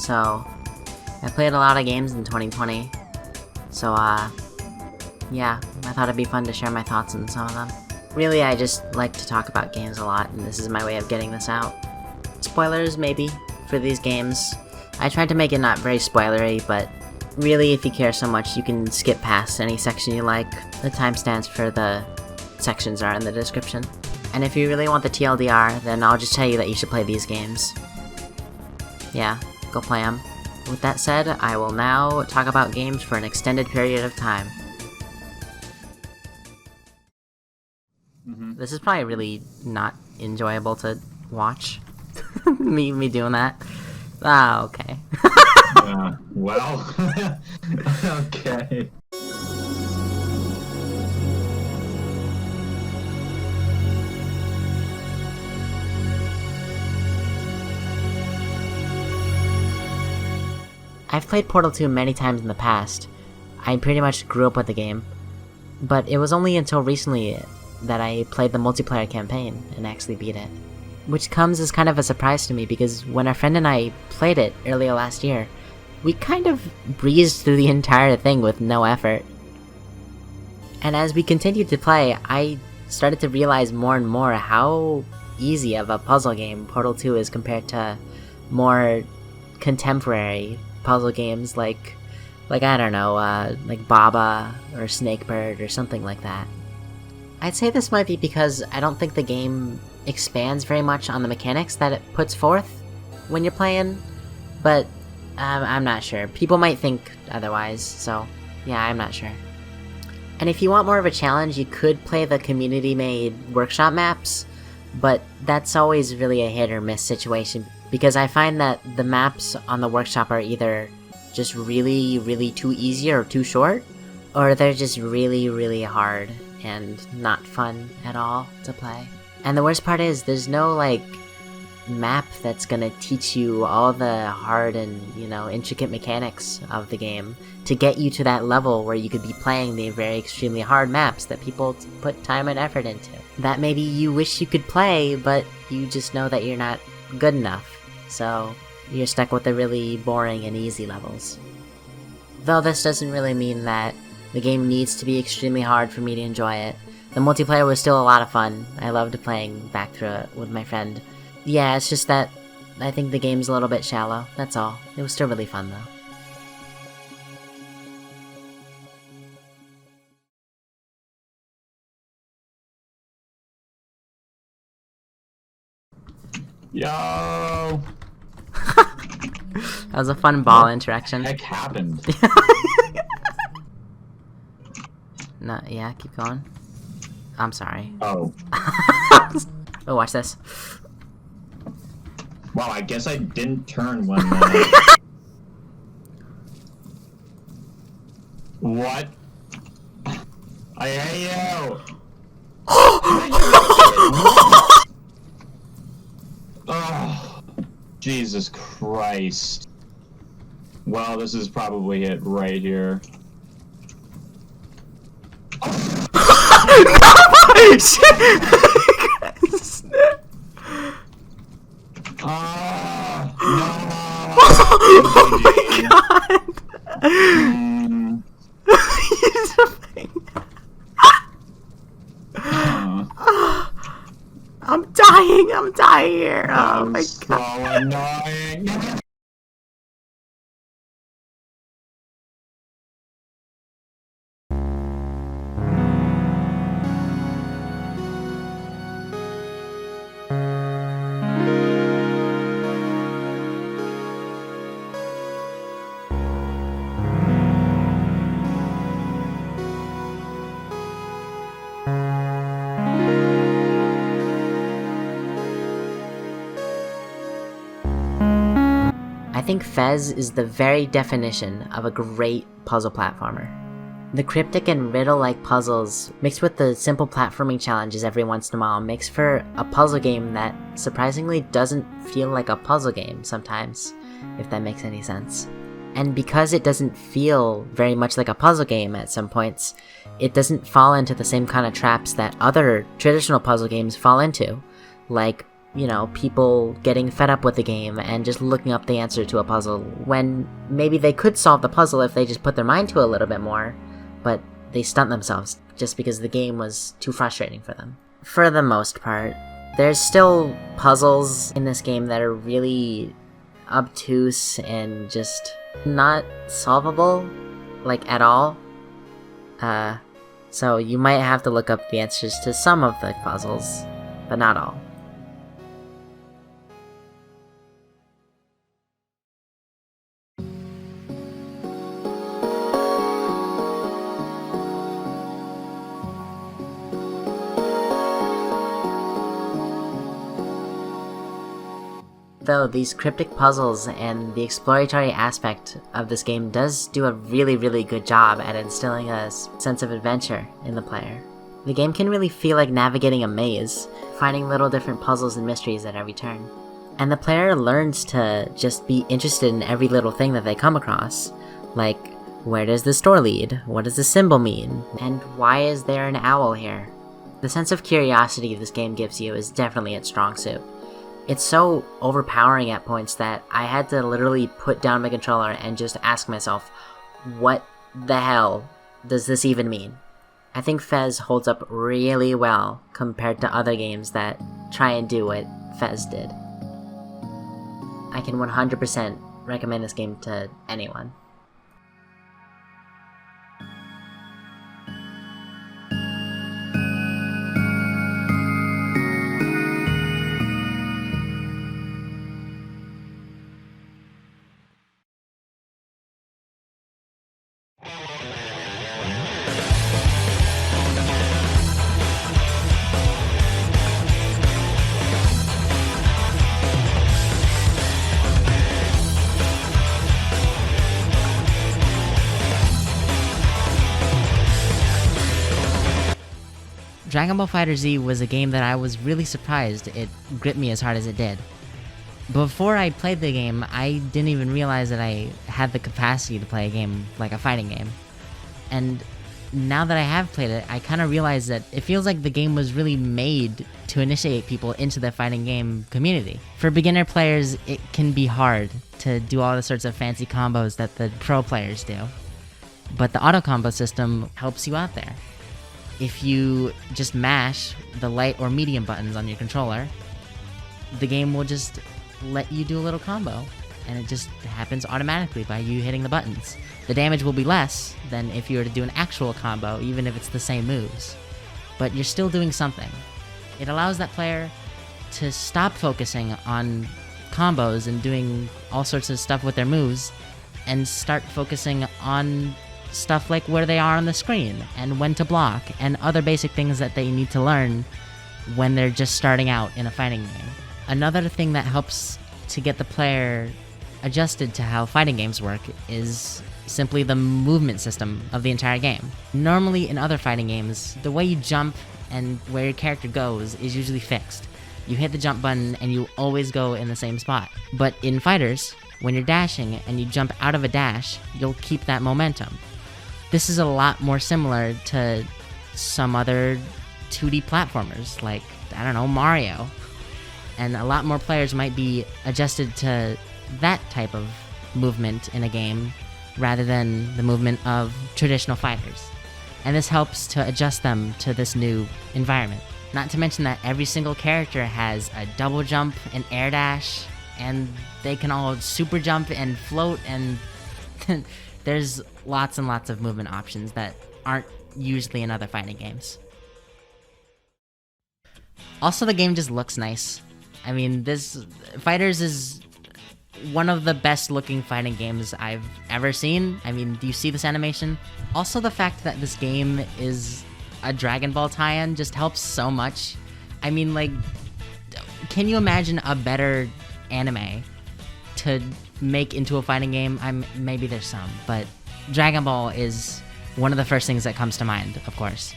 so I played a lot of games in 2020, so yeah, I thought it'd be fun to share my thoughts on some of them. Really, I just like to talk about games a lot, and this is my way of getting this out. Spoilers, maybe, for these games. I tried to make it not very spoilery, but really, if you care so much, you can skip past any section you like. The timestamps for the sections are in the description. And if you really want the TLDR, then I'll just tell you that you should play these games. Yeah, go play them. With that said, I will now talk about games for an extended period of time. This is probably really not enjoyable to watch. me doing that. Ah, okay. Well, okay. I've played Portal 2 many times in the past. I pretty much grew up with the game, but it was only until recently that I played the multiplayer campaign and actually beat it. Which comes as kind of a surprise to me because when our friend and I played it earlier last year, we kind of breezed through the entire thing with no effort. And as we continued to play, I started to realize more and more how easy of a puzzle game Portal 2 is compared to more contemporary puzzle games like I don't know, like Baba or Snakebird or something like that. I'd say this might be because I don't think the game expands very much on the mechanics that it puts forth when you're playing, but I'm not sure. People might think otherwise, so yeah, I'm not sure. And if you want more of a challenge, you could play the community-made workshop maps, but that's always really a hit or miss situation, because I find that the maps on the workshop are either just really, really too easy or too short, or they're just really, really hard and not fun at all to play. And the worst part is, there's no, like, map that's gonna teach you all the hard and, you know, intricate mechanics of the game to get you to that level where you could be playing the very extremely hard maps that people put time and effort into. That maybe you wish you could play, but you just know that you're not good enough, so you're stuck with the really boring and easy levels. Though this doesn't really mean that the game needs to be extremely hard for me to enjoy it. The multiplayer was still a lot of fun. I loved playing back through it with my friend. Yeah, it's just that I think the game's a little bit shallow, that's all. It was still really fun though. Yo! That was a fun ball interaction. What the heck happened? No, yeah, keep going. I'm sorry. Oh. Oh, watch this. Wow, I guess I didn't turn when What? I hate you! Oh, Jesus Christ. Well, this is probably it right here. No! Oh my god! I'm dying here! Oh my god. So annoying! I think Fez is the very definition of a great puzzle platformer. The cryptic and riddle-like puzzles, mixed with the simple platforming challenges every once in a while, makes for a puzzle game that surprisingly doesn't feel like a puzzle game sometimes, if that makes any sense. And because it doesn't feel very much like a puzzle game at some points, it doesn't fall into the same kind of traps that other traditional puzzle games fall into, like you know, people getting fed up with the game and just looking up the answer to a puzzle when maybe they could solve the puzzle if they just put their mind to it a little bit more, but they stunt themselves just because the game was too frustrating for them. For the most part, there's still puzzles in this game that are really obtuse and just not solvable, like, at all. So you might have to look up the answers to some of the puzzles, but not all. Though these cryptic puzzles and the exploratory aspect of this game does do a really, really good job at instilling a sense of adventure in the player. The game can really feel like navigating a maze, finding little different puzzles and mysteries at every turn. And the player learns to just be interested in every little thing that they come across, like, where does this door lead? What does this symbol mean? And why is there an owl here? The sense of curiosity this game gives you is definitely its strong suit. It's so overpowering at points that I had to literally put down my controller and just ask myself, what the hell does this even mean? I think Fez holds up really well compared to other games that try and do what Fez did. I can 100% recommend this game to anyone. Dragon Ball FighterZ was a game that I was really surprised it gripped me as hard as it did. Before I played the game, I didn't even realize that I had the capacity to play a game like a fighting game. And now that I have played it, I kind of realized that it feels like the game was really made to initiate people into the fighting game community. For beginner players, it can be hard to do all the sorts of fancy combos that the pro players do. But the auto combo system helps you out there. If you just mash the light or medium buttons on your controller, the game will just let you do a little combo, and it just happens automatically by you hitting the buttons. The damage will be less than if you were to do an actual combo, even if it's the same moves. But you're still doing something. It allows that player to stop focusing on combos and doing all sorts of stuff with their moves, and start focusing on stuff like where they are on the screen, and when to block, and other basic things that they need to learn when they're just starting out in a fighting game. Another thing that helps to get the player adjusted to how fighting games work is simply the movement system of the entire game. Normally in other fighting games, the way you jump and where your character goes is usually fixed. You hit the jump button and you always go in the same spot. But in fighters, when you're dashing and you jump out of a dash, you'll keep that momentum. This is a lot more similar to some other 2D platformers, like, I don't know, Mario. And a lot more players might be adjusted to that type of movement in a game rather than the movement of traditional fighters. And this helps to adjust them to this new environment. Not to mention that every single character has a double jump, an air dash, and they can all super jump and float, and there's lots and lots of movement options that aren't usually in other fighting games. Also, the game just looks nice. I mean, this FighterZ is one of the best looking fighting games I've ever seen. I mean, do you see this animation? Also, the fact that this game is a Dragon Ball tie-in just helps so much. I mean, like, can you imagine a better anime to make into a fighting game? Maybe there's some, but Dragon Ball is one of the first things that comes to mind, of course.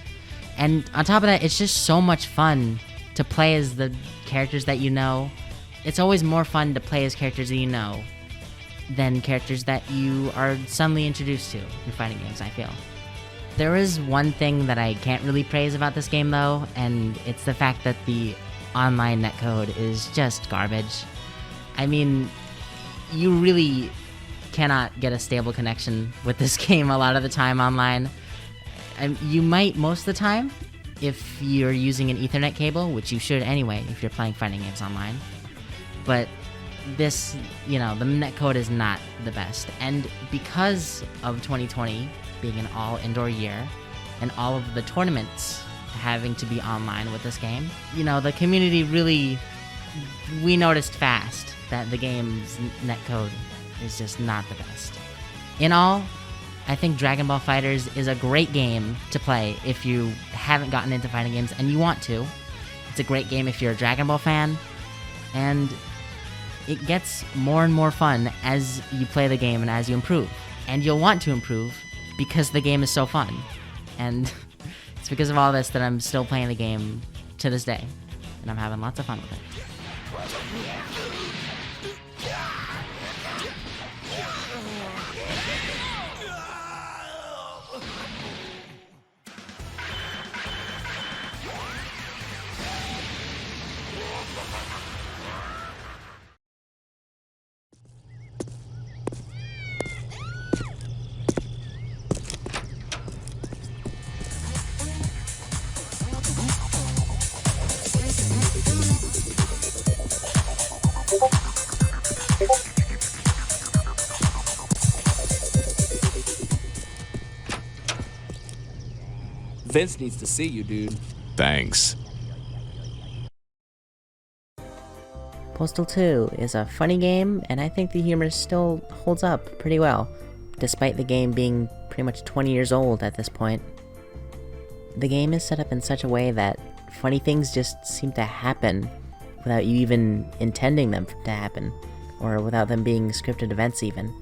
And on top of that, it's just so much fun to play as the characters that you know. It's always more fun to play as characters that you know than characters that you are suddenly introduced to in fighting games, I feel. There is one thing that I can't really praise about this game, though, and it's the fact that the online netcode is just garbage. I mean, you really cannot get a stable connection with this game a lot of the time online. You might most of the time if you're using an Ethernet cable, which you should anyway if you're playing fighting games online. But this, the netcode is not the best. And because of 2020 being an all-indoor year, and all of the tournaments having to be online with this game, the community really, we noticed fast that the game's netcode is just not the best. In all, I think Dragon Ball FighterZ is a great game to play if you haven't gotten into fighting games and you want to. It's a great game if you're a Dragon Ball fan, and it gets more and more fun as you play the game and as you improve. And you'll want to improve because the game is so fun. And it's because of all this that I'm still playing the game to this day, and I'm having lots of fun with it. Vince needs to see you, dude. Thanks. Postal 2 is a funny game, and I think the humor still holds up pretty well, despite the game being pretty much 20 years old at this point. The game is set up in such a way that funny things just seem to happen without you even intending them to happen, or without them being scripted events even.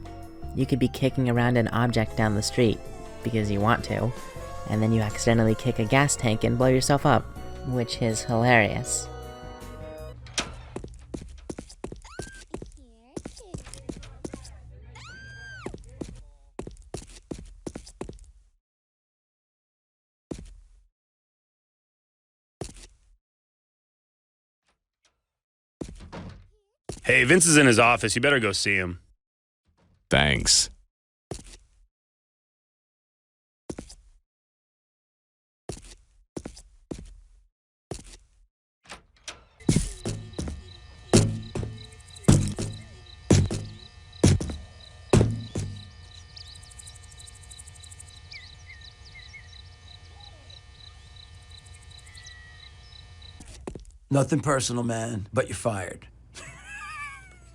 You could be kicking around an object down the street because you want to, and then you accidentally kick a gas tank and blow yourself up, which is hilarious. Hey, Vince is in his office. You better go see him. Thanks. Nothing personal, man, but you're fired.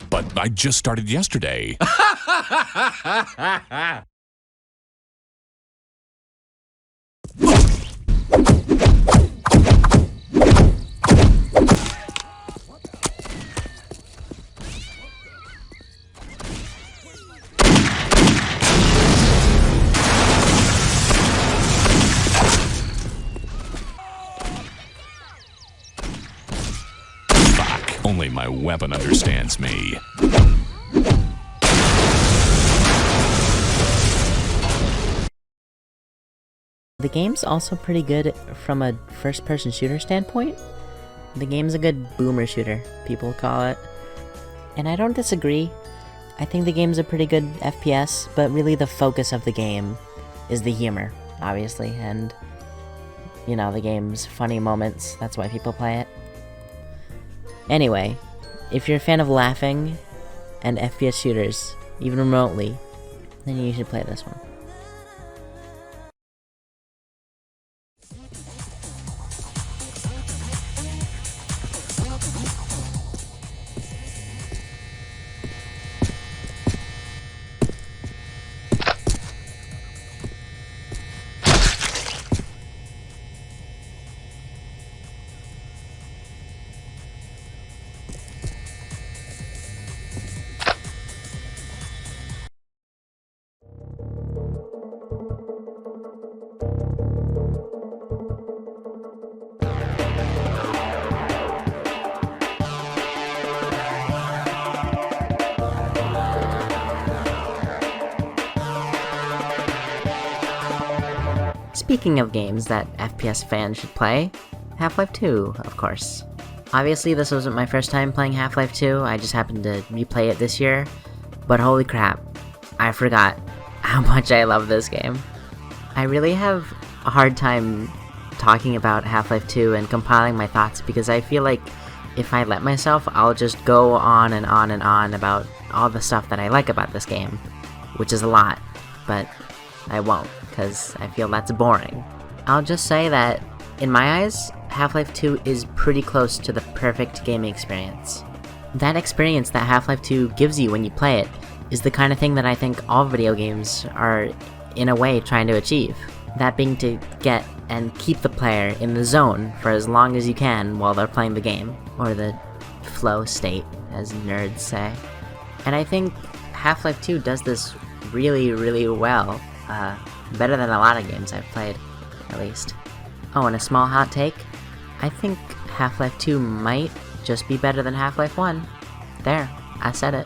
But I just started yesterday. Only my weapon understands me. The game's also pretty good from a first-person shooter standpoint. The game's a good boomer shooter, people call it. And I don't disagree. I think the game's a pretty good FPS, but really the focus of the game is the humor, obviously, and, the game's funny moments. That's why people play it. Anyway, if you're a fan of laughing and FPS shooters, even remotely, then you should play this one. Speaking of games that FPS fans should play, Half-Life 2, of course. Obviously, this wasn't my first time playing Half-Life 2, I just happened to replay it this year, but holy crap, I forgot how much I love this game. I really have a hard time talking about Half-Life 2 and compiling my thoughts because I feel like if I let myself, I'll just go on and on and on about all the stuff that I like about this game, which is a lot, but I won't, because I feel that's boring. I'll just say that, in my eyes, Half-Life 2 is pretty close to the perfect gaming experience. That experience that Half-Life 2 gives you when you play it is the kind of thing that I think all video games are, in a way, trying to achieve. That being to get and keep the player in the zone for as long as you can while they're playing the game, or the flow state, as nerds say. And I think Half-Life 2 does this really, really well, better than a lot of games I've played, at least. Oh, and a small hot take, I think Half-Life 2 might just be better than Half-Life 1. There, I said it.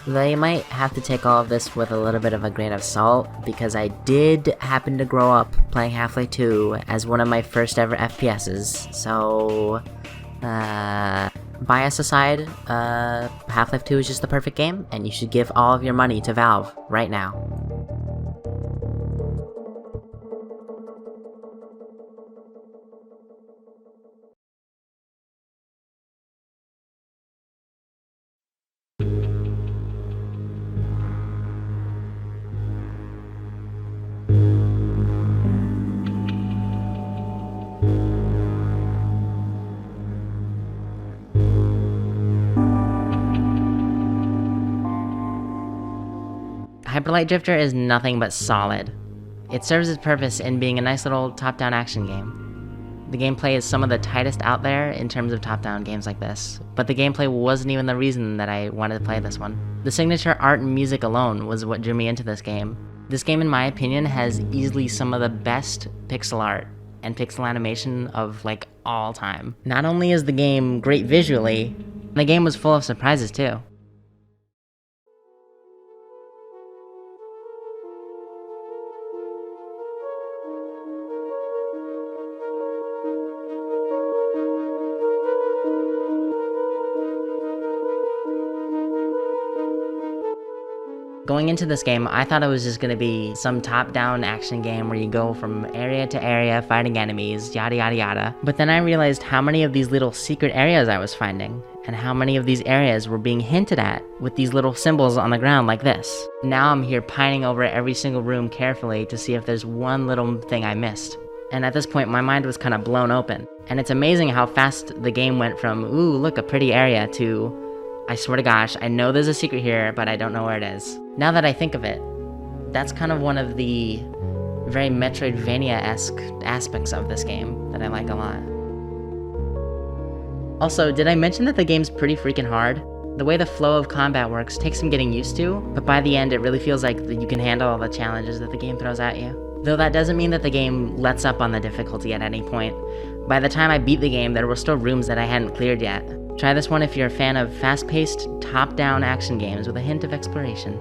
Though you might have to take all of this with a little bit of a grain of salt, because I did happen to grow up playing Half-Life 2 as one of my first ever FPSs, so, bias aside, Half-Life 2 is just the perfect game, and you should give all of your money to Valve right now. Hyperlight Drifter is nothing but solid. It serves its purpose in being a nice little top-down action game. The gameplay is some of the tightest out there in terms of top-down games like this, but the gameplay wasn't even the reason that I wanted to play this one. The signature art and music alone was what drew me into this game. This game, in my opinion, has easily some of the best pixel art and pixel animation of, like, all time. Not only is the game great visually, the game was full of surprises too. Going into this game, I thought it was just going to be some top-down action game where you go from area to area fighting enemies, yada yada yada. But then I realized how many of these little secret areas I was finding, and how many of these areas were being hinted at with these little symbols on the ground like this. Now I'm here pining over every single room carefully to see if there's one little thing I missed. And at this point, my mind was kind of blown open. And it's amazing how fast the game went from, ooh, look, a pretty area, to, I swear to gosh, I know there's a secret here, but I don't know where it is. Now that I think of it, that's kind of one of the very Metroidvania-esque aspects of this game that I like a lot. Also, did I mention that the game's pretty freaking hard? The way the flow of combat works takes some getting used to, but by the end it really feels like you can handle all the challenges that the game throws at you. Though that doesn't mean that the game lets up on the difficulty at any point. By the time I beat the game, there were still rooms that I hadn't cleared yet. Try this one if you're a fan of fast-paced, top-down action games with a hint of exploration.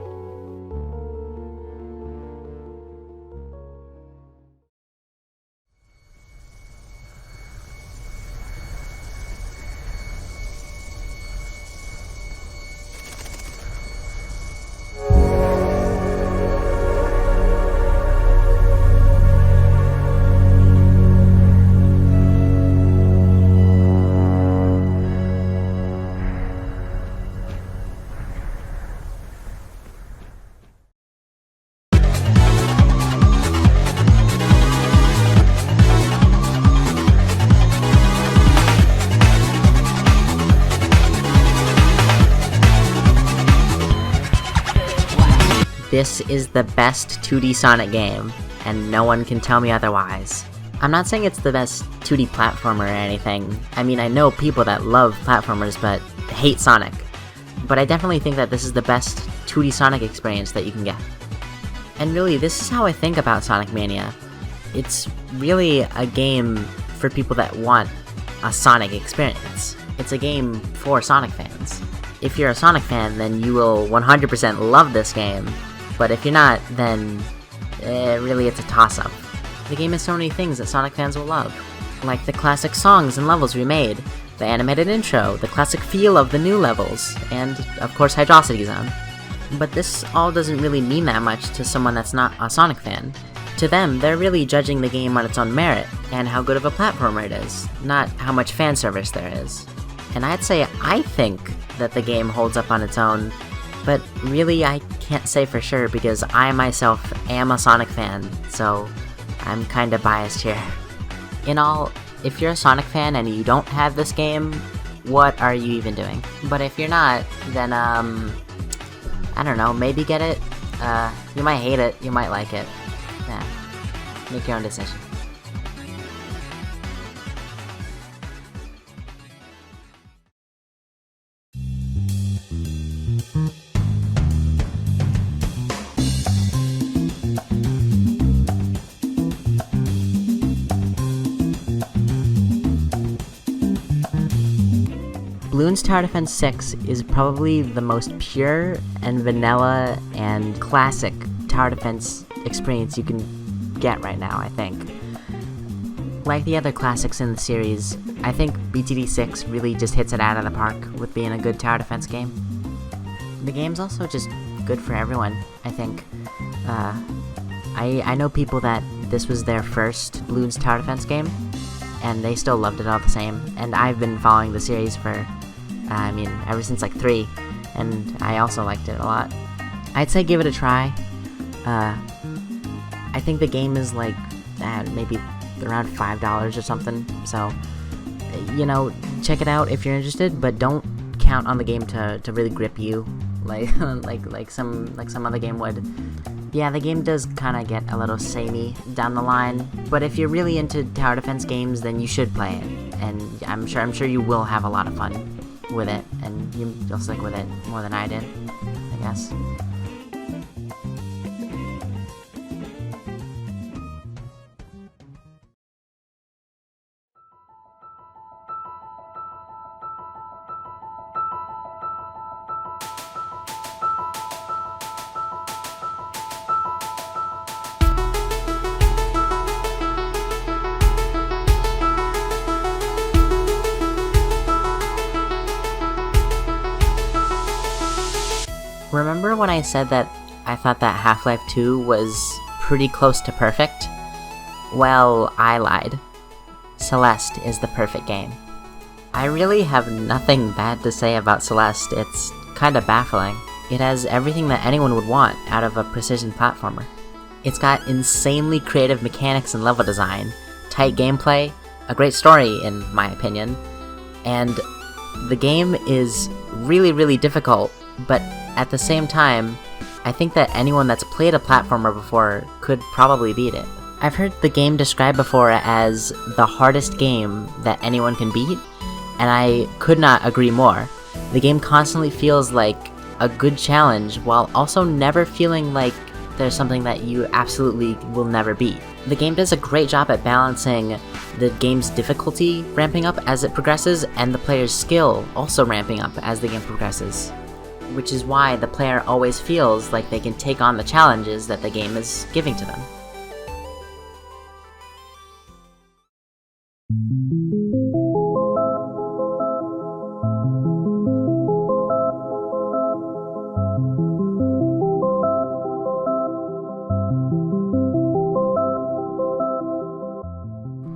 This is the best 2D Sonic game, and no one can tell me otherwise. I'm not saying it's the best 2D platformer or anything. I mean, I know people that love platformers but hate Sonic. But I definitely think that this is the best 2D Sonic experience that you can get. And really, this is how I think about Sonic Mania. It's really a game for people that want a Sonic experience. It's a game for Sonic fans. If you're a Sonic fan, then you will 100% love this game. But if you're not, then really it's a toss-up. The game has so many things that Sonic fans will love, like the classic songs and levels remade, the animated intro, the classic feel of the new levels, and of course Hydrocity Zone. But this all doesn't really mean that much to someone that's not a Sonic fan. To them, they're really judging the game on its own merit, and how good of a platformer it is, not how much fan service there is. And I'd say I think that the game holds up on its own, but really I can't say for sure because I myself am a Sonic fan, so I'm kinda biased here. In all, if you're a Sonic fan and you don't have this game, what are you even doing? But if you're not, then I don't know, maybe get it. You might hate it, you might like it. Yeah, make your own decision. Bloons Tower Defense 6 is probably the most pure and vanilla and classic tower defense experience you can get right now, I think. Like the other classics in the series, I think BTD 6 really just hits it out of the park with being a good tower defense game. The game's also just good for everyone, I think. I know people that this was their first Bloons Tower Defense game, and they still loved it all the same, and I've been following the series for ever since like 3, and I also liked it a lot. I'd say give it a try. I think the game is like, maybe around $5 or something, so, check it out if you're interested, but don't count on the game to really grip you, like some other game would. Yeah, the game does kinda get a little samey down the line, but if you're really into tower defense games, then you should play it, and I'm sure you will have a lot of fun with it, and you'll stick with it more than I did, I guess. Remember when I said that I thought that Half-Life 2 was pretty close to perfect? Well, I lied. Celeste is the perfect game. I really have nothing bad to say about Celeste. It's kinda baffling. It has everything that anyone would want out of a precision platformer. It's got insanely creative mechanics and level design, tight gameplay, a great story in my opinion, and the game is really, really difficult, but at the same time, I think that anyone that's played a platformer before could probably beat it. I've heard the game described before as the hardest game that anyone can beat, and I could not agree more. The game constantly feels like a good challenge, while also never feeling like there's something that you absolutely will never beat. The game does a great job at balancing the game's difficulty ramping up as it progresses, and the player's skill also ramping up as the game progresses. Which is why the player always feels like they can take on the challenges that the game is giving to them.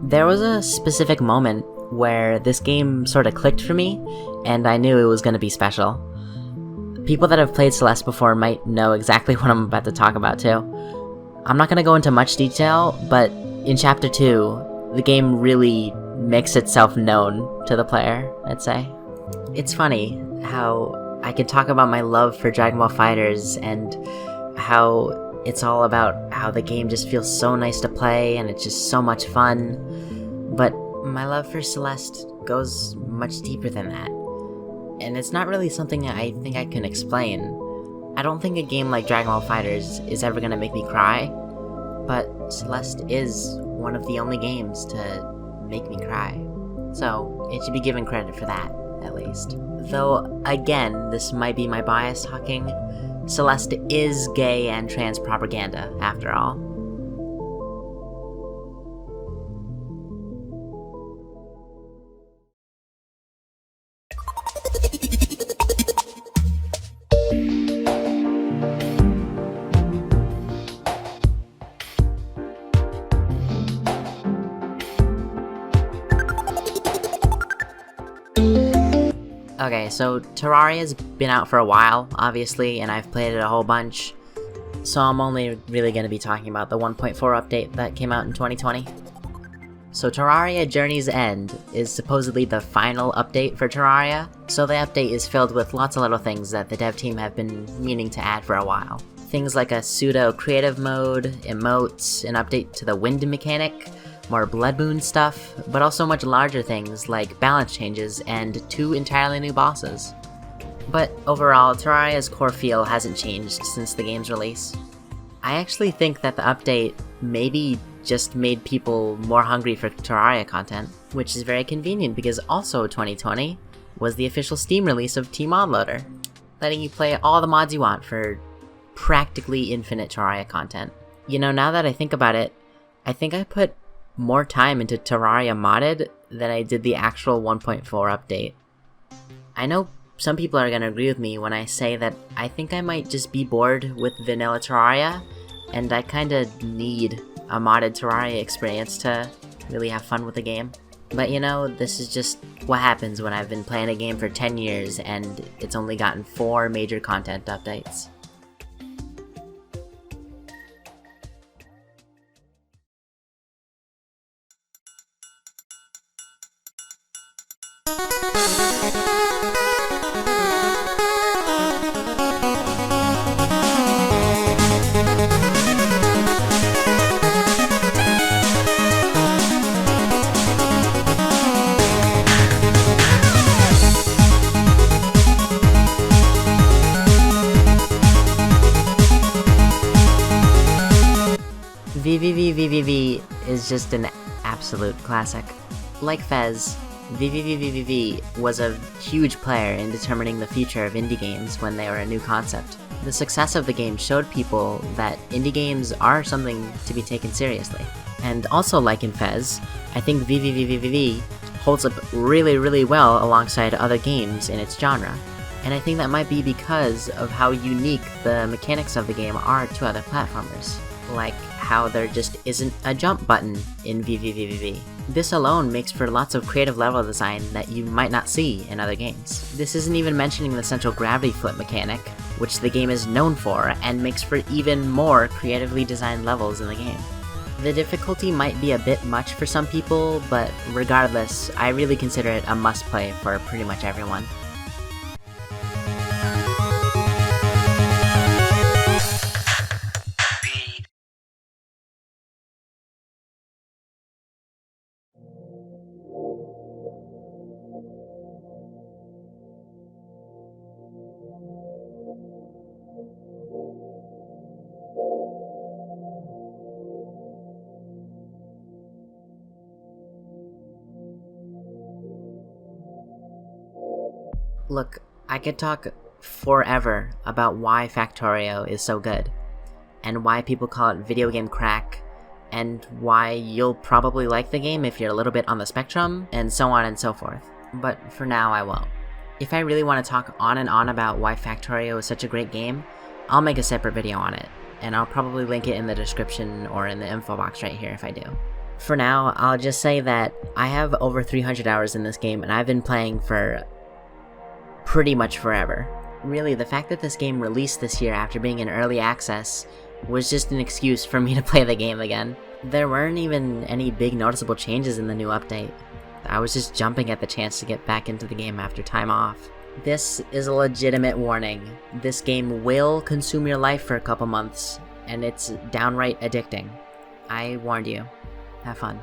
There was a specific moment where this game sort of clicked for me, and I knew it was going to be special. People that have played Celeste before might know exactly what I'm about to talk about too. I'm not going to go into much detail, but in Chapter 2, the game really makes itself known to the player, I'd say. It's funny how I can talk about my love for Dragon Ball FighterZ and how it's all about how the game just feels so nice to play and it's just so much fun, but my love for Celeste goes much deeper than that. And it's not really something I think I can explain. I don't think a game like Dragon Ball FighterZ is ever gonna make me cry, but Celeste is one of the only games to make me cry. So, it should be given credit for that, at least. Though, again, this might be my bias talking, Celeste is gay and trans propaganda, after all. Okay, so Terraria's been out for a while, obviously, and I've played it a whole bunch. So I'm only really going to be talking about the 1.4 update that came out in 2020. So Terraria Journey's End is supposedly the final update for Terraria, so the update is filled with lots of little things that the dev team have been meaning to add for a while. Things like a pseudo creative mode, emotes, an update to the wind mechanic, more Blood Moon stuff, but also much larger things like balance changes and 2 entirely new bosses. But overall, Terraria's core feel hasn't changed since the game's release. I actually think that the update maybe just made people more hungry for Terraria content, which is very convenient because also 2020 was the official Steam release of T-Mod Loader, letting you play all the mods you want for practically infinite Terraria content. You know, now that I think about it, I think I put more time into Terraria modded than I did the actual 1.4 update. I know some people are gonna agree with me when I say that I think I might just be bored with vanilla Terraria, and I kinda need a modded Terraria experience to really have fun with the game. But you know, this is just what happens when I've been playing a game for 10 years and it's only gotten 4 major content updates. VVVVVV is just an absolute classic. Like Fez, VVVVVV was a huge player in determining the future of indie games when they were a new concept. The success of the game showed people that indie games are something to be taken seriously. And also like in Fez, I think VVVVVV holds up really well alongside other games in its genre. And I think that might be because of how unique the mechanics of the game are to other platformers. Like how there just isn't a jump button in VVVVV. This alone makes for lots of creative level design that you might not see in other games. This isn't even mentioning the central gravity flip mechanic, which the game is known for and makes for even more creatively designed levels in the game. The difficulty might be a bit much for some people, but regardless, I really consider it a must-play for pretty much everyone. Look, I could talk forever about why Factorio is so good, and why people call it video game crack, and why you'll probably like the game if you're a little bit on the spectrum, and so on and so forth. But for now, I won't. If I really want to talk on and on about why Factorio is such a great game, I'll make a separate video on it, and I'll probably link it in the description or in the info box right here if I do. For now, I'll just say that I have over 300 hours in this game, and I've been playing for pretty much forever. Really, the fact that this game released this year after being in early access was just an excuse for me to play the game again. There weren't even any big noticeable changes in the new update. I was just jumping at the chance to get back into the game after time off. This is a legitimate warning. This game will consume your life for a couple months, and it's downright addicting. I warned you. Have fun.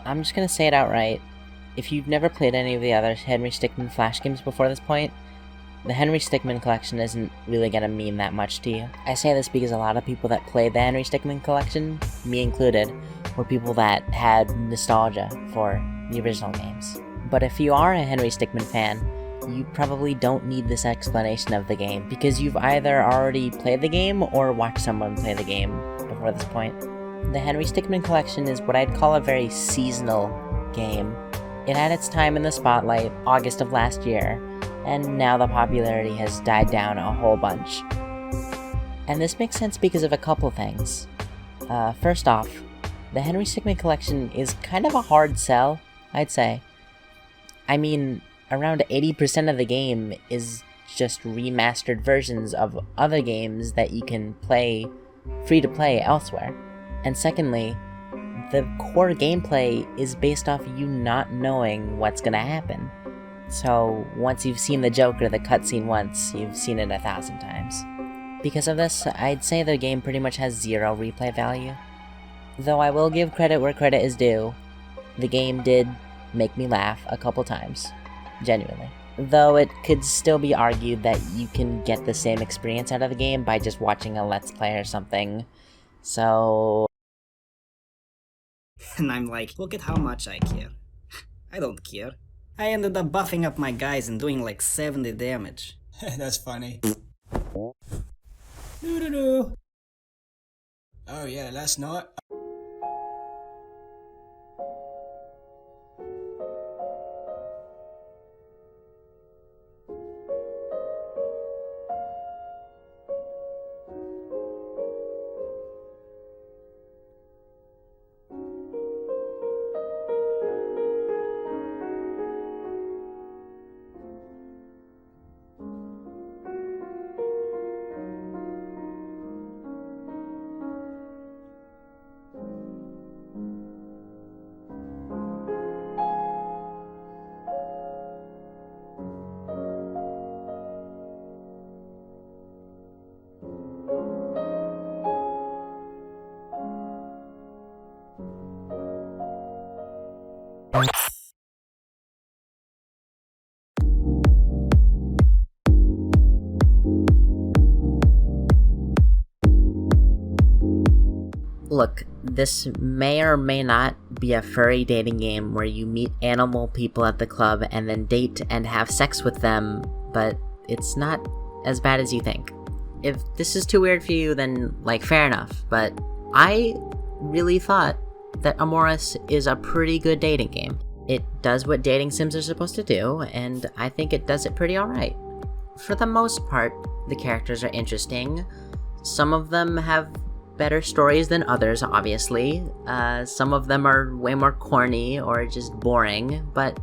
I'm just gonna say it outright. If you've never played any of the other Henry Stickmin Flash games before this point, the Henry Stickmin collection isn't really gonna mean that much to you. I say this because a lot of people that played the Henry Stickmin collection, me included, were people that had nostalgia for the original games. But if you are a Henry Stickmin fan, you probably don't need this explanation of the game, because you've either already played the game or watched someone play the game before this point. The Henry Stickmin collection is what I'd call a very seasonal game. It had its time in the spotlight August of last year, and now the popularity has died down a whole bunch. And this makes sense because of a couple things. First off, the Henry Stickmin collection is kind of a hard sell, I'd say. I mean, around 80% of the game is just remastered versions of other games that you can play free to play elsewhere. And secondly, the core gameplay is based off you not knowing what's gonna happen. So once you've seen the joke or the cutscene once, you've seen it 1,000 times. Because of this, I'd say the game pretty much has zero replay value. Though I will give credit where credit is due, the game did make me laugh a couple times. Genuinely. Though it could still be argued that you can get the same experience out of the game by just watching a Let's Play or something. So... And I'm like, look at how much I care. I don't care. I ended up buffing up my guys and doing like 70 damage. That's funny. Doo-doo-doo. Oh yeah, last night... Look, this may or may not be a furry dating game where you meet animal people at the club and then date and have sex with them, but it's not as bad as you think. If this is too weird for you, then, like, fair enough, but I really thought that Amorous is a pretty good dating game. It does what dating sims are supposed to do, and I think it does it pretty alright. For the most part, the characters are interesting. Some of them have better stories than others, obviously. Some of them are way more corny or just boring, but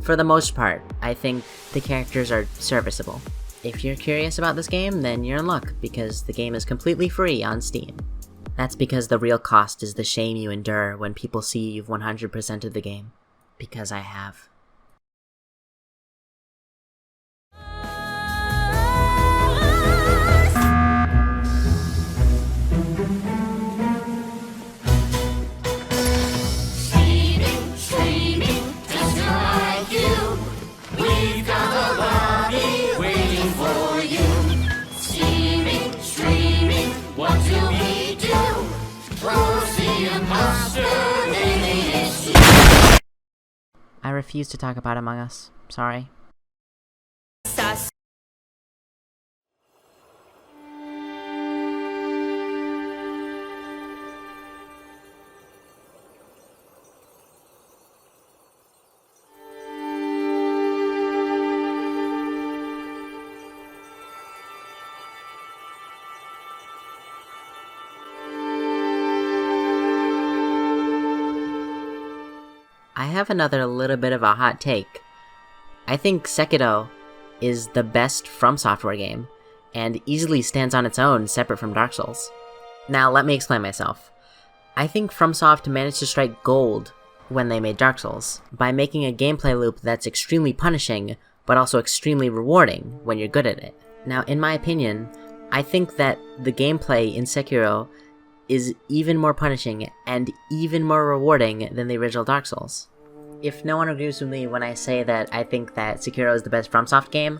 for the most part, I think the characters are serviceable. If you're curious about this game, then you're in luck, because the game is completely free on Steam. That's because the real cost is the shame you endure when people see you've 100%ed the game. Because I have. I refuse to talk about Among Us. Sorry. I have another little bit of a hot take. I think Sekiro is the best From Software game, and easily stands on its own separate from Dark Souls. Now, let me explain myself. I think FromSoft managed to strike gold when they made Dark Souls, by making a gameplay loop that's extremely punishing, but also extremely rewarding when you're good at it. Now, in my opinion, I think that the gameplay in Sekiro is even more punishing and even more rewarding than the original Dark Souls. If no one agrees with me when I say that I think that Sekiro is the best FromSoft game,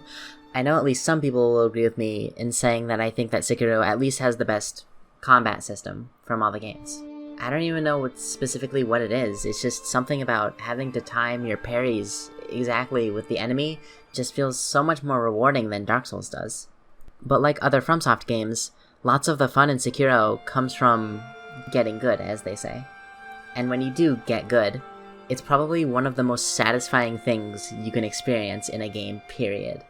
I know at least some people will agree with me in saying that I think that Sekiro at least has the best combat system from all the games. I don't even know specifically what it is. It's just something about having to time your parries exactly with the enemy just feels so much more rewarding than Dark Souls does. But like other FromSoft games, lots of the fun in Sekiro comes from getting good, as they say. And when you do get good, it's probably one of the most satisfying things you can experience in a game, period.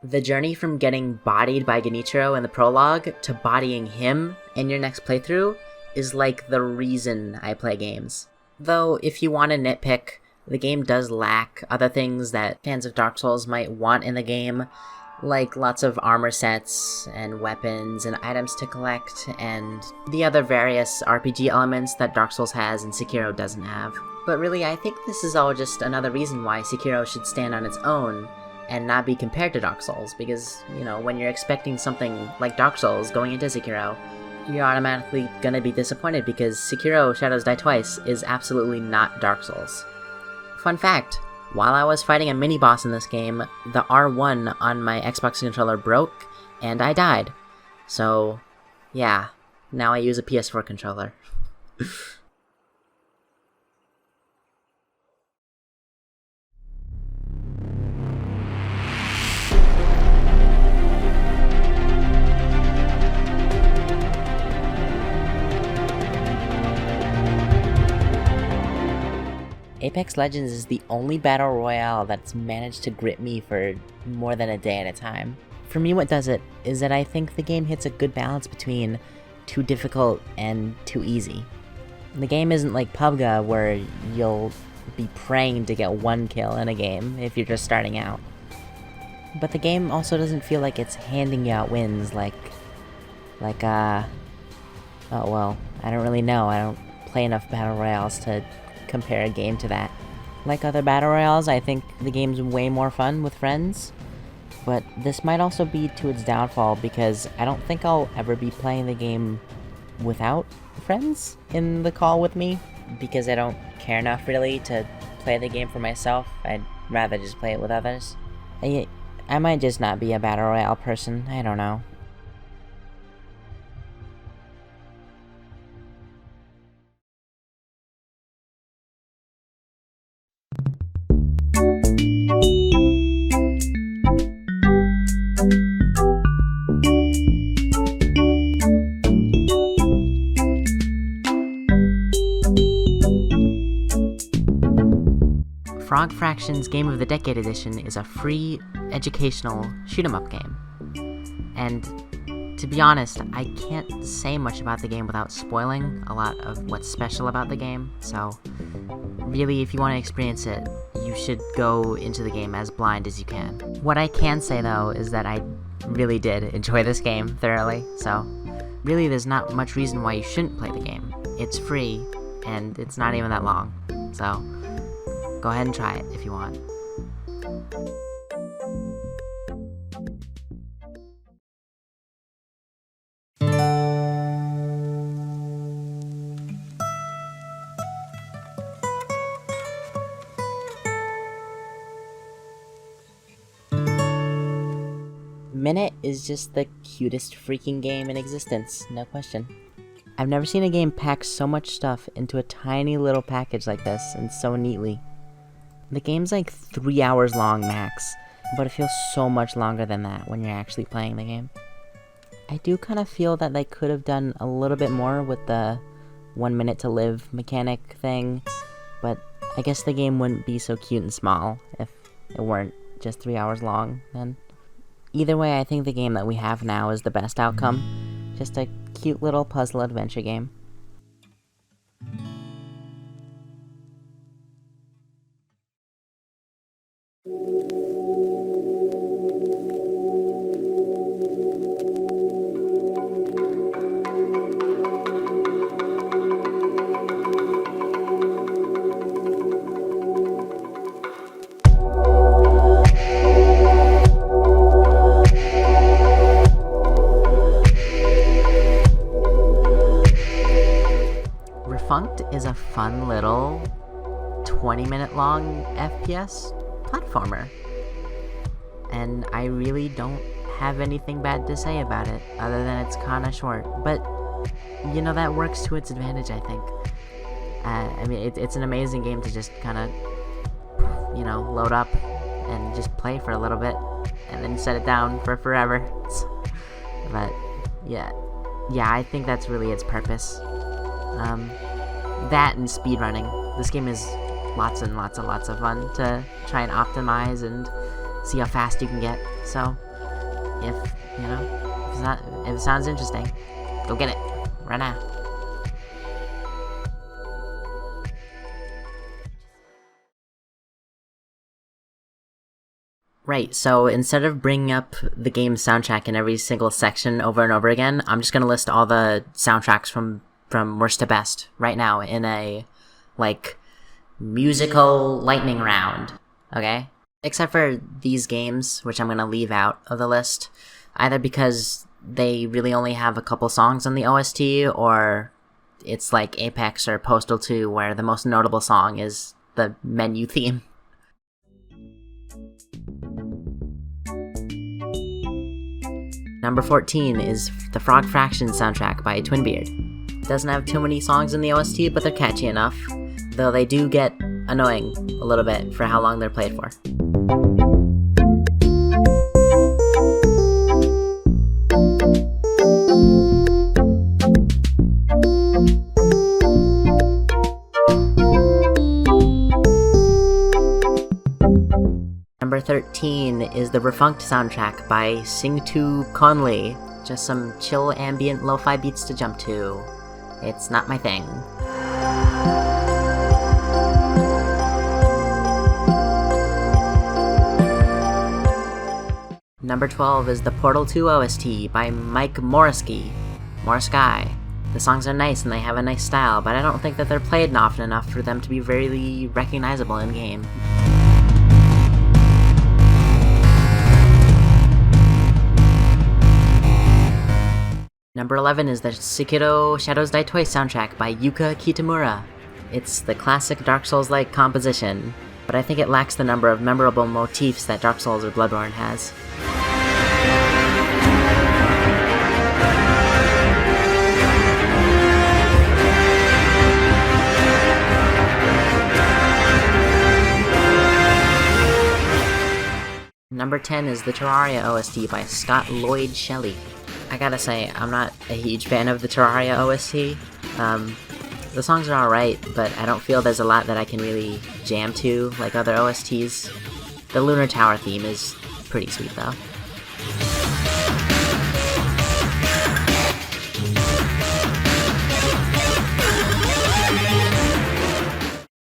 The journey from getting bodied by Genichiro in the prologue to bodying him in your next playthrough is like the reason I play games. Though, if you want to nitpick, the game does lack other things that fans of Dark Souls might want in the game, like lots of armor sets, and weapons, and items to collect, and the other various RPG elements that Dark Souls has and Sekiro doesn't have. But really, I think this is all just another reason why Sekiro should stand on its own and not be compared to Dark Souls, because, you know, when you're expecting something like Dark Souls going into Sekiro, you're automatically gonna be disappointed because Sekiro Shadows Die Twice is absolutely not Dark Souls. Fun fact, while I was fighting a mini-boss in this game, the R1 on my Xbox controller broke, and I died. So, yeah, now I use a PS4 controller. Apex Legends is the only battle royale that's managed to grip me for more than a day at a time. For me, what does it is that I think the game hits a good balance between too difficult and too easy. The game isn't like PUBG where you'll be praying to get one kill in a game if you're just starting out. But the game also doesn't feel like it's handing you out wins oh well, I don't really know. I don't play enough battle royales to compare a game to that. Like other battle royales, I think the game's way more fun with friends, but this might also be to its downfall because I don't think I'll ever be playing the game without friends in the call with me, because I don't care enough really to play the game for myself. I'd rather just play it with others. I might just not be a battle royale person, I don't know. Frog Fraction's Game of the Decade Edition is a free, educational shoot-'em-up game. And to be honest, I can't say much about the game without spoiling a lot of what's special about the game, so really, if you want to experience it, you should go into the game as blind as you can. What I can say though is that I really did enjoy this game thoroughly, so really there's not much reason why you shouldn't play the game. It's free, and it's not even that long, so go ahead and try it if you want. Minit is just the cutest freaking game in existence, no question. I've never seen a game pack so much stuff into a tiny little package like this, and so neatly. The game's like 3 hours long max, but it feels so much longer than that when you're actually playing the game. I do kind of feel that they could have done a little bit more with the 1 minute to live mechanic thing, but I guess the game wouldn't be so cute and small if it weren't just 3 hours long then. Either way, I think the game that we have now is the best outcome. Just a cute little puzzle adventure game. Refunct is a fun little 20-minute long FPS platformer. And I really don't have anything bad to say about it, other than it's kinda short. But, you know, that works to its advantage, I think. I mean, it's an amazing game to just kinda, you know, load up and just play for a little bit, and then set it down for forever. But, yeah, I think that's really its purpose. That and speedrunning. This game is lots and lots of fun to try and optimize and see how fast you can get. So, if it sounds interesting, go get it right now. Right, so instead of bringing up the game's soundtrack in every single section over and over again, I'm just gonna list all the soundtracks from worst to best right now in a, like, musical lightning round, okay? Except for these games, which I'm gonna leave out of the list, either because they really only have a couple songs on the OST, or it's like Apex or Postal 2, where the most notable song is the menu theme. Number 14 is the Frog Fraction soundtrack by Twinbeard. Doesn't have too many songs in the OST, but they're catchy enough, though they do get annoying a little bit for how long they're played for. Number 13 is the Refunct soundtrack by Singtu Conley. Just some chill ambient lo-fi beats to jump to. It's not my thing. Number 12 is the Portal 2 OST by Mike Morrisky. The songs are nice and they have a nice style, but I don't think that they're played often enough for them to be very recognizable in-game. Number 11 is the Sekiro Shadows Die Twice soundtrack by Yuka Kitamura. It's the classic Dark Souls-like composition, but I think it lacks the number of memorable motifs that Dark Souls or Bloodborne has. Number 10 is the Terraria OST by Scott Lloyd Shelley. I gotta say, I'm not a huge fan of the Terraria OST. The songs are alright, but I don't feel there's a lot that I can really jam to like other OSTs. The Lunar Tower theme is pretty sweet though.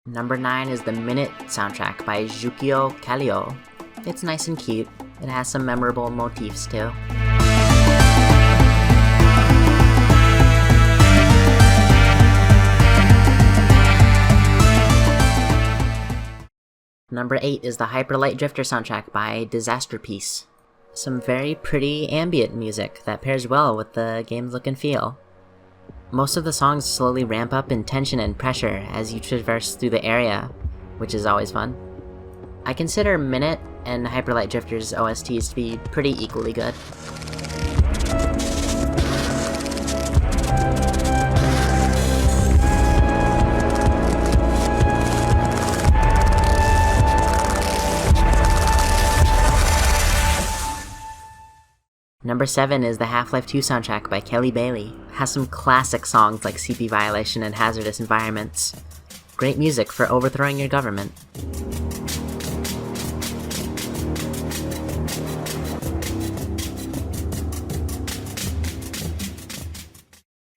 Number 9 is the Minit soundtrack by Jukio Kallio. It's nice and cute. It has some memorable motifs too. Number 8 is the Hyperlight Drifter soundtrack by Disaster Piece. Some very pretty ambient music that pairs well with the game's look and feel. Most of the songs slowly ramp up in tension and pressure as you traverse through the area, which is always fun. I consider Minit and Hyperlight Drifter's OSTs to be pretty equally good. Number 7 is the Half-Life 2 soundtrack by Kelly Bailey. It has some classic songs like CP Violation and Hazardous Environments. Great music for overthrowing your government.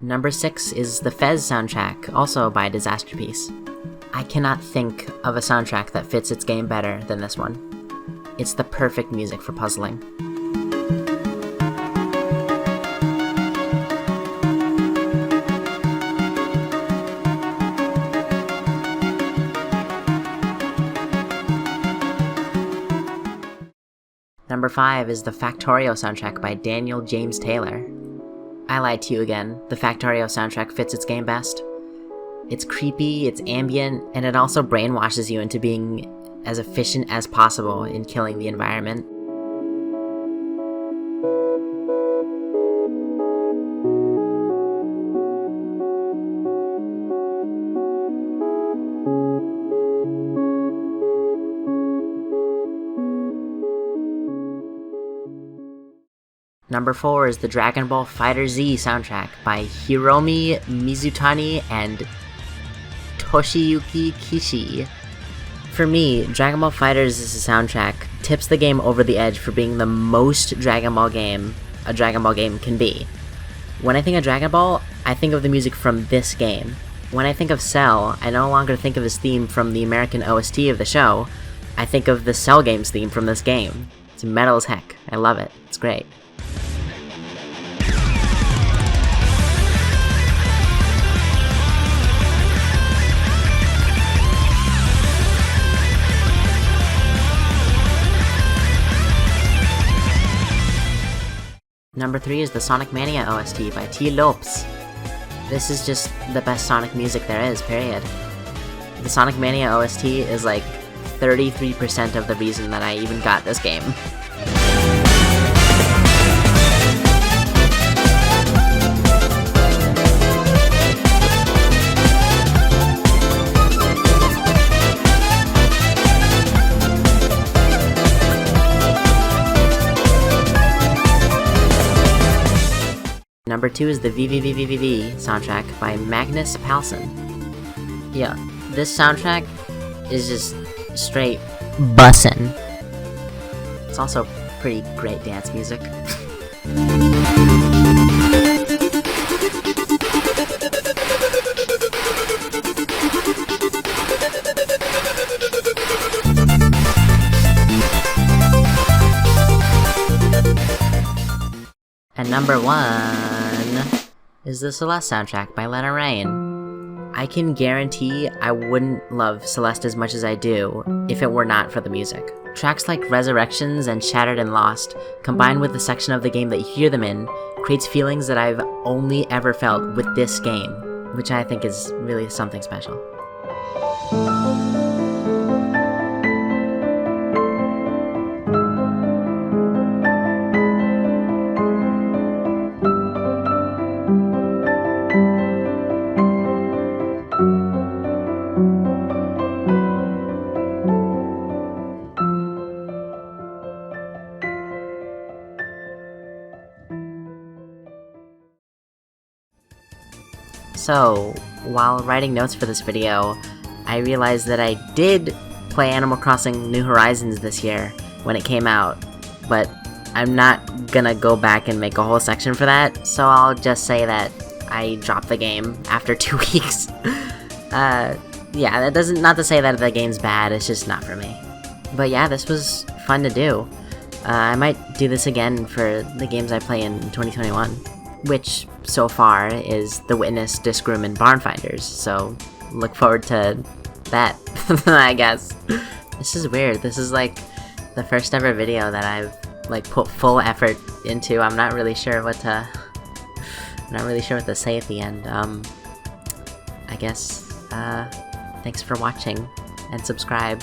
Number 6 is the Fez soundtrack, also by Disaster Piece. I cannot think of a soundtrack that fits its game better than this one. It's the perfect music for puzzling. Number 5 is the Factorio soundtrack by Daniel James Taylor. I lied to you again, the Factorio soundtrack fits its game best. It's creepy, it's ambient, and it also brainwashes you into being as efficient as possible in killing the environment. Number 4 is the Dragon Ball FighterZ soundtrack by Hiromi Mizutani and Toshiyuki Kishi. For me, Dragon Ball FighterZ's soundtrack tips the game over the edge for being the most Dragon Ball game a Dragon Ball game can be. When I think of Dragon Ball, I think of the music from this game. When I think of Cell, I no longer think of his theme from the American OST of the show, I think of the Cell game's theme from this game. It's metal as heck. I love it. It's great. Number 3 is the Sonic Mania OST by T. Lopes. This is just the best Sonic music there is, period. The Sonic Mania OST is like 33% of the reason that I even got this game. Number 2 is the VVVVVV soundtrack by Magnus Palsson. Yeah, this soundtrack is just straight bussin'. It's also pretty great dance music. And number 1 is the Celeste soundtrack by Lena Raine. I can guarantee I wouldn't love Celeste as much as I do if it were not for the music. Tracks like Resurrections and Shattered and Lost, combined with the section of the game that you hear them in, creates feelings that I've only ever felt with this game, which I think is really something special. So, while writing notes for this video, I realized that I did play Animal Crossing New Horizons this year when it came out, but I'm not gonna go back and make a whole section for that, so I'll just say that I dropped the game after 2 weeks. Yeah, that doesn't, not to say that the game's bad, it's just not for me. But yeah, this was fun to do. I might do this again for the games I play in 2021. Which, so far, is The Witness, Discroom, and Barnfinders, so look forward to that, I guess. This is weird, this is like the first ever video that I've like put full effort into. I'm not really sure what to say at the end. I guess, thanks for watching, and subscribe.